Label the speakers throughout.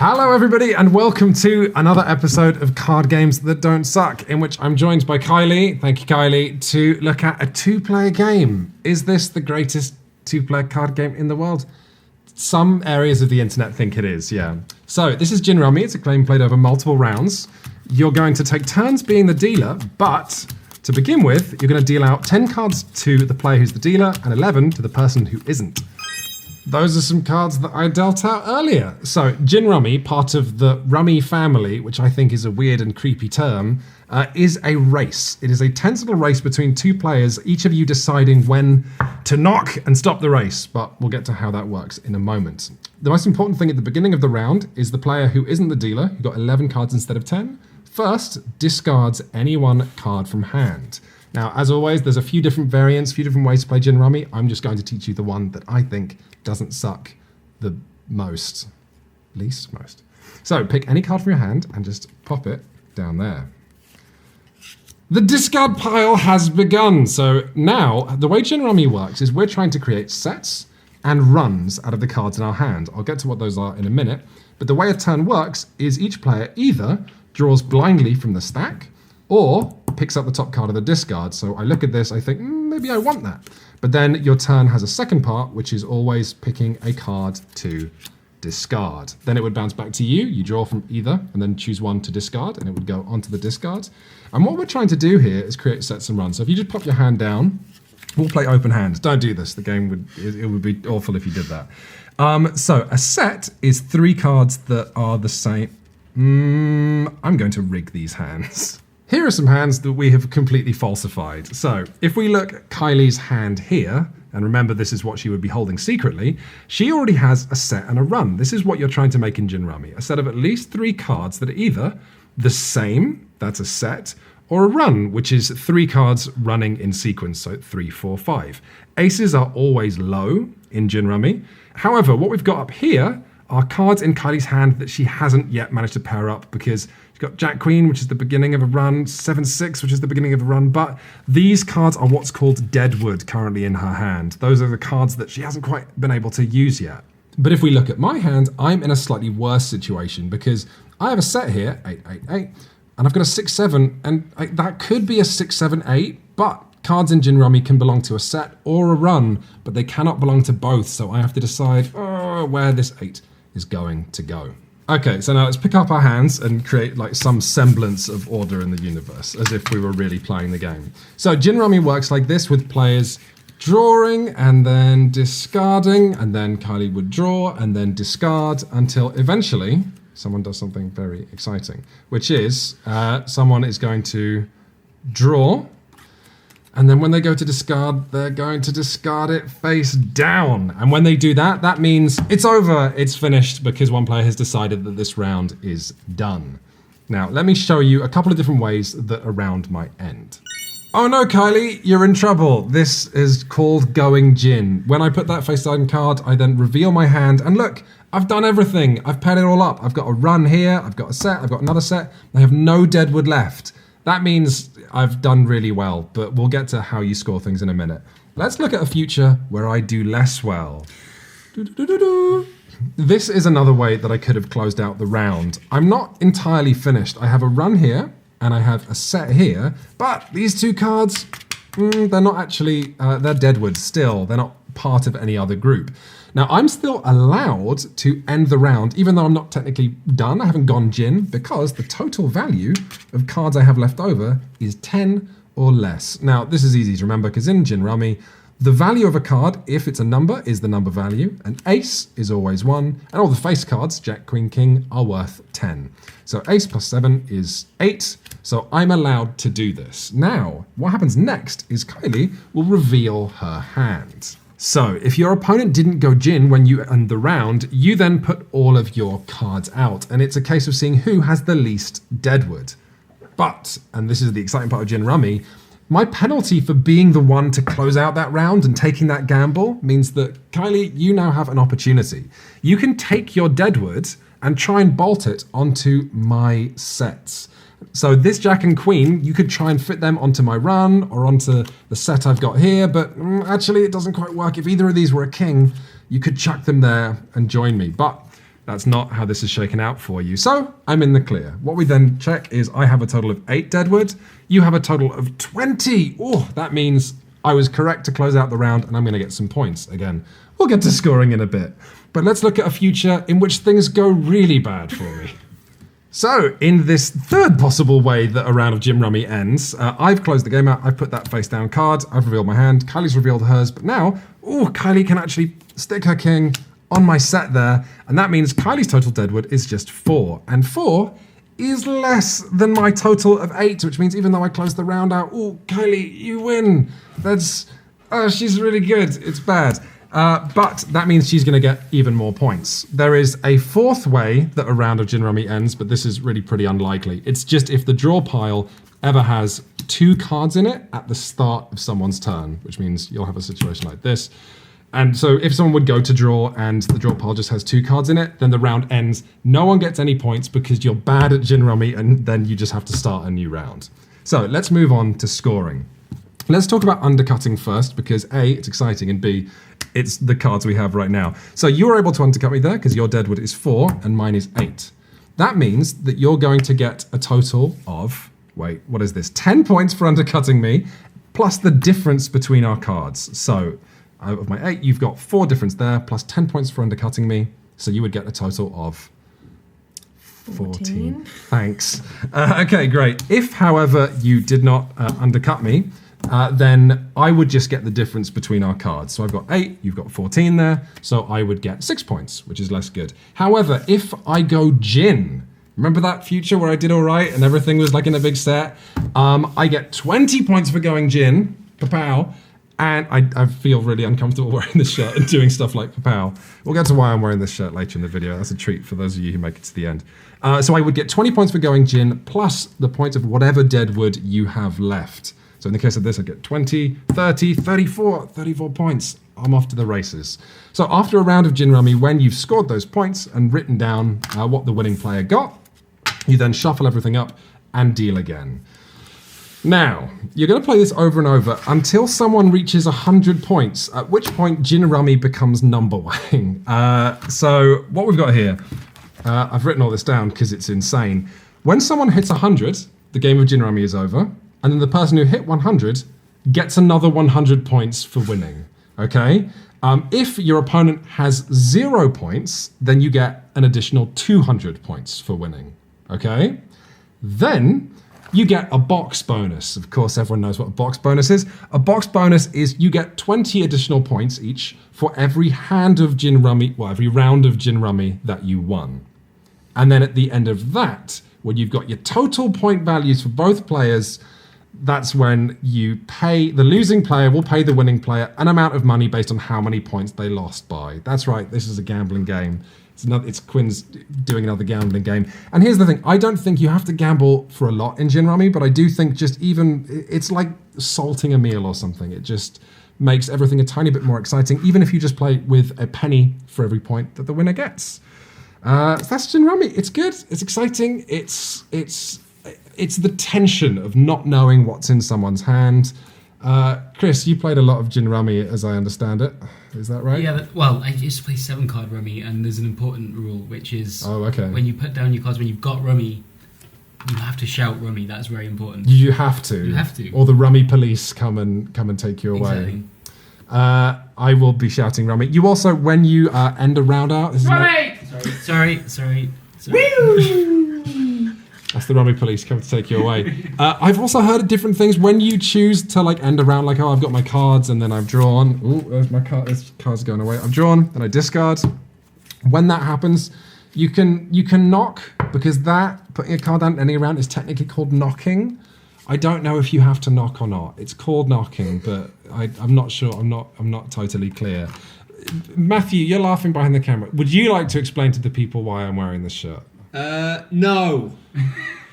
Speaker 1: Hello everybody and welcome to another episode of Card Games That Don't Suck, in which I'm joined by Kylie, thank you Kylie, to look at a two-player game. Is this the greatest two-player card game in the world? Some areas of the internet think it is, yeah. So this is Gin Rummy, it's a game played over multiple rounds. You're going to take turns being the dealer, but to begin with, you're going to deal out 10 cards to the player who's the dealer and 11 to the person who isn't. Those are some cards that I dealt out earlier. So, Gin Rummy, part of the Rummy family, which I think is a weird and creepy term, is a race. It is a tentacle race between two players, each of you deciding when to knock and stop the race, but we'll get to how that works in a moment. The most important thing at the beginning of the round is the player who isn't the dealer, who got 11 cards instead of 10, first discards any one card from hand. Now, as always, there's a few different variants, a few different ways to play Gin Rummy. I'm just going to teach you the one that I think doesn't suck the most. Least most. So, pick any card from your hand and just pop it down there. The discard pile has begun. So now, the way Gin Rummy works is we're trying to create sets and runs out of the cards in our hand. I'll get to what those are in a minute. But the way a turn works is each player either draws blindly from the stack or picks up the top card of the discard. So I look at this, I think, maybe I want that. But then your turn has a second part, which is always picking a card to discard. Then it would bounce back to you. You draw from either and then choose one to discard, and it would go onto the discard. And what we're trying to do here is create sets and runs. So if you just pop your hand down, we'll play open hand. Don't do this. The game would be awful if you did that. So a set is 3 cards that are the same. I'm going to rig these hands. Here are some hands that we have completely falsified. So if we look at Kylie's hand here, and remember this is what she would be holding secretly, she already has a set and a run. This is what you're trying to make in Gin Rummy. A set of at least 3 cards that are either the same, that's a set, or a run, which is 3 cards running in sequence, so 3, 4, 5. Aces are always low in Gin Rummy. However, what we've got up here are cards in Kylie's hand that she hasn't yet managed to pair up because she's got Jack Queen, which is the beginning of a run, 7-6, which is the beginning of a run, but these cards are what's called deadwood currently in her hand. Those are the cards that she hasn't quite been able to use yet. But if we look at my hand, I'm in a slightly worse situation because I have a set here, 8, 8, 8, and I've got a 6, 7, and that could be a 6, 7, 8, but cards in Gin Rummy can belong to a set or a run, but they cannot belong to both, so I have to decide where this 8 is going to go. Okay, so now let's pick up our hands and create like some semblance of order in the universe, as if we were really playing the game. So Gin Rummy works like this, with players drawing and then discarding, and then Kylie would draw and then discard until eventually someone does something very exciting, which is someone is going to draw, and then when they go to discard, they're going to discard it face down. And when they do that, that means it's over, it's finished, because one player has decided that this round is done. Now, let me show you a couple of different ways that a round might end. Oh no, Kylie, you're in trouble. This is called going gin. When I put that face down card, I then reveal my hand, and look, I've done everything. I've paired it all up. I've got a run here, I've got a set, I've got another set. I have no deadwood left. That means I've done really well, but we'll get to how you score things in a minute. Let's look at a future where I do less well. This is another way that I could have closed out the round. I'm not entirely finished. I have a run here, and I have a set here, but these 2 cards, they're not actually, they're deadwood still. They're not part of any other group. Now, I'm still allowed to end the round, even though I'm not technically done. I haven't gone gin, because the total value of cards I have left over is 10 or less. Now, this is easy to remember, because in Gin Rummy, the value of a card, if it's a number, is the number value. An ace is always 1, and all the face cards, Jack, Queen, King, are worth 10. So ace plus 7 is 8, so I'm allowed to do this. Now, what happens next is Kylie will reveal her hand. So, if your opponent didn't go gin when you end the round, you then put all of your cards out, and it's a case of seeing who has the least deadwood. But, and this is the exciting part of Gin Rummy, my penalty for being the one to close out that round and taking that gamble means that, Kylie, you now have an opportunity. You can take your deadwood and try and bolt it onto my sets. So this Jack and Queen, you could try and fit them onto my run or onto the set I've got here, but actually it doesn't quite work. If either of these were a king, you could chuck them there and join me. But That's not how this is shaken out for you. So I'm in the clear. What we then check is I have a total of 8 deadwood. You have a total of 20. Oh, that means I was correct to close out the round, and I'm going to get some points. Again, we'll get to scoring in a bit. But let's look at a future in which things go really bad for me. So, in this third possible way that a round of Gin Rummy ends, I've closed the game out, I've put that face down card, I've revealed my hand, Kylie's revealed hers, but now, Kylie can actually stick her king on my set there, and that means Kylie's total deadwood is just 4, and 4 is less than my total of 8, which means even though I closed the round out, Kylie, you win. She's really good. It's bad. But that means she's going to get even more points. There is a fourth way that a round of Gin Rummy ends, but this is really pretty unlikely. It's just if the draw pile ever has 2 cards in it at the start of someone's turn, which means you'll have a situation like this. And so if someone would go to draw and the draw pile just has 2 cards in it, then the round ends. No one gets any points because you're bad at Gin Rummy, and then you just have to start a new round. So let's move on to scoring. Let's talk about undercutting first, because A, it's exciting, and B, it's the cards we have right now. So you were able to undercut me there because your deadwood is 4 and mine is 8. That means that you're going to get a total of, 10 points for undercutting me, plus the difference between our cards. So out of my 8, you've got 4 difference there, plus 10 points for undercutting me. So you would get a total of 14. Thanks. Okay, great. If, however, you did not undercut me, then I would just get the difference between our cards. So I've got 8, you've got 14 there, so I would get 6 points, which is less good. However, if I go Gin, remember that future where I did all right and everything was like in a big set? I get 20 points for going Gin, kapow, and I feel really uncomfortable wearing this shirt and doing stuff like kapow. We'll get to why I'm wearing this shirt later in the video. That's a treat for those of you who make it to the end. So I would get 20 points for going Gin, plus the point of whatever deadwood you have left. So in the case of this, I get 20, 30, 34 points. I'm off to the races. So after a round of Gin Rummy, when you've scored those points and written down what the winning player got, you then shuffle everything up and deal again. Now, you're going to play this over and over until someone reaches 100 points, at which point Gin Rummy becomes number one. So what we've got here, I've written all this down because it's insane. When someone hits 100, the game of Gin Rummy is over. And then the person who hit 100 gets another 100 points for winning, okay? If your opponent has 0 points, then you get an additional 200 points for winning, okay? Then you get a box bonus. Of course, everyone knows what a box bonus is. A box bonus is you get 20 additional points each for every hand of Gin Rummy, every round of Gin Rummy that you won. And then at the end of that, when you've got your total point values for both players, that's when you pay, the losing player will pay the winning player an amount of money based on how many points they lost by. That's right, this is a gambling game. It's Quinn's doing another gambling game. And here's the thing, I don't think you have to gamble for a lot in Gin Rummy, but I do think it's like salting a meal or something. It just makes everything a tiny bit more exciting, even if you just play with a penny for every point that the winner gets. So that's Gin Rummy. It's good, it's exciting, it's the tension of not knowing what's in someone's hand. Chris, you played a lot of Gin Rummy, as I understand it. Is that right?
Speaker 2: Yeah, I used to play 7-card Rummy, and there's an important rule, which is when you put down your cards, when you've got Rummy, you have to shout Rummy. That's very important.
Speaker 1: You have to.
Speaker 2: You have to.
Speaker 1: Or the Rummy police come and take you away.
Speaker 2: Exactly.
Speaker 1: I will be shouting Rummy. You also, when you end a round out...
Speaker 2: Rummy! Sorry.
Speaker 1: Woo! That's the Rummy police come to take you away. I've also heard of different things. When you choose to end a round, I've got my cards and then I've drawn. There's my card. This card's going away. I've drawn, then I discard. When that happens, you can knock, because putting a card down in any round is technically called knocking. I don't know if you have to knock or not. It's called knocking, but I'm not sure. I'm not totally clear. Matthew, you're laughing behind the camera. Would you like to explain to the people why I'm wearing this shirt?
Speaker 3: No.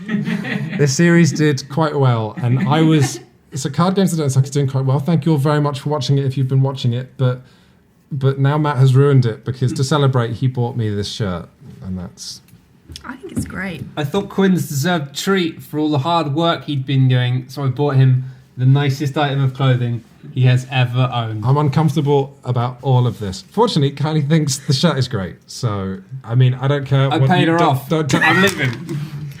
Speaker 1: This series did quite well, and so Card Games That Don't Suck is doing quite well. Thank you all very much for watching it if you've been watching it, but now Matt has ruined it, because to celebrate he bought me this shirt, and that's...
Speaker 4: I think it's great.
Speaker 3: I thought Quinn's deserved a treat for all the hard work he'd been doing, so I bought him the nicest item of clothing. he has ever owned.
Speaker 1: I'm uncomfortable about all of this. Fortunately, Kylie thinks the shirt is great. So, I mean, I don't care.
Speaker 3: I paid her off. I'm leaving.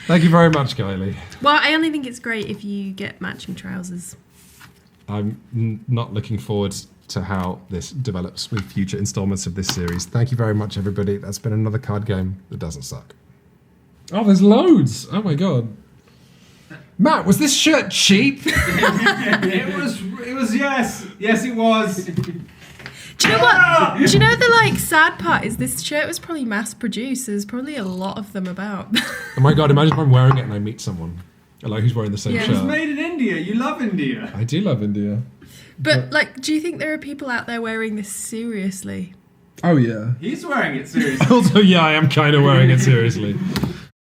Speaker 1: Thank you very much, Kylie.
Speaker 4: Well, I only think it's great if you get matching trousers.
Speaker 1: I'm not looking forward to how this develops with future installments of this series. Thank you very much, everybody. That's been another card game that doesn't suck. Oh, there's loads. Oh, my God. Matt, was this shirt cheap?
Speaker 3: It was, yes. Yes, it was.
Speaker 4: Do you know what? Do you know the sad part is this shirt was probably mass produced. There's probably a lot of them about.
Speaker 1: Oh my God! Imagine if I'm wearing it and I meet someone who's wearing the same shirt.
Speaker 3: It's made in India. You love India.
Speaker 1: I do love India.
Speaker 4: But do you think there are people out there wearing this seriously?
Speaker 1: Oh yeah.
Speaker 3: He's wearing it seriously.
Speaker 1: Also, yeah, I am kind of wearing it seriously.